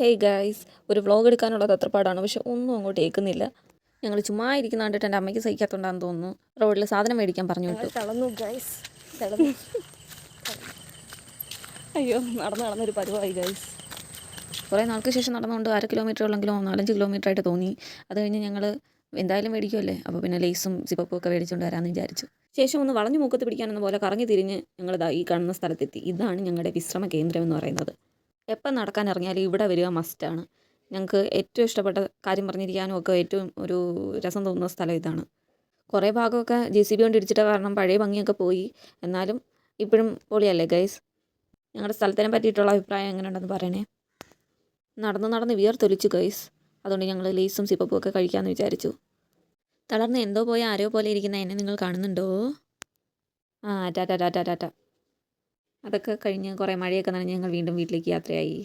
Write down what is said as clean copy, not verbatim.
Hey guys, ഒരു vlog എടുക്കാനുള്ള തത്രപ്പാടാണ്. പക്ഷെ ഒന്നും അങ്ങോട്ട് ഏൽക്കുന്നില്ല. ഞങ്ങൾ ചുമ്മാ ഇരിക്കുന്ന കണ്ടിട്ട് എൻ്റെ അമ്മയ്ക്ക് സഹിക്കാത്തതുകൊണ്ടാണെന്ന് തോന്നുന്നു റോഡിൽ സാധനം മേടിക്കാൻ പറഞ്ഞു വിട്ടു. തളർന്നു ഗൈസ്, തളർന്നു. അയ്യോ, നടന്നൊരു പരുവായി ഗൈസ്. കുറേ നാൾക്ക് ശേഷം നടന്നുകൊണ്ട് 1/2 കിലോമീറ്ററോളെങ്കിലും 4-5 കിലോമീറ്റർ ആയിട്ട് തോന്നി. അത് കഴിഞ്ഞ് ഞങ്ങൾ എന്തായാലും മേടിക്കുമല്ലേ, അപ്പോൾ പിന്നെ ലേസും സിപ്പപ്പും ഒക്കെ മേടിച്ചുകൊണ്ട് വരാമെന്ന് വിചാരിച്ചു. ശേഷം ഒന്ന് വളഞ്ഞു മൂക്കത്ത് പിടിക്കാനെന്ന പോലെ കറങ്ങി തിരിഞ്ഞ് ഞങ്ങളിതാ ഈ കാണുന്ന സ്ഥലത്തെത്തി. ഇതാണ് ഞങ്ങളുടെ വിശ്രമ കേന്ദ്രം എന്ന് പറയുന്നത്. എപ്പം നടക്കാൻ ഇറങ്ങിയാലും ഇവിടെ വരിക മസ്റ്റാണ്. ഞങ്ങൾക്ക് ഏറ്റവും ഇഷ്ടപ്പെട്ട കാര്യം പറഞ്ഞിരിക്കാനും ഒക്കെ ഏറ്റവും ഒരു രസം തോന്നുന്ന സ്ഥലം ഇതാണ്. കുറേ ഭാഗമൊക്കെ JCB കൊണ്ട് ഇടിച്ചിട്ട കാരണം പഴയ ഭംഗിയൊക്കെ പോയി. എന്നാലും ഇപ്പോഴും പൊളിയല്ലേ ഗൈസ്. ഞങ്ങളുടെ സ്ഥലത്തിനെ പറ്റിയിട്ടുള്ള അഭിപ്രായം എങ്ങനെയുണ്ടെന്ന് പറയണേ. നടന്ന് വിയർത്തൊലിച്ചു ഗൈസ്. അതുകൊണ്ട് ഞങ്ങൾ ലേസും സിപ്പപ്പും ഒക്കെ കഴിക്കാമെന്ന് വിചാരിച്ചു. തളർന്ന് എന്തോ പോയ ആരോ പോലെ ഇരിക്കുന്ന എന്നെ നിങ്ങൾ കാണുന്നുണ്ടോ? ടാറ്റ. അതൊക്കെ കഴിഞ്ഞ് കുറേ മഴയൊക്കെ നനഞ്ഞ് ഞങ്ങൾ വീണ്ടും വീട്ടിലേക്ക് യാത്രയായി.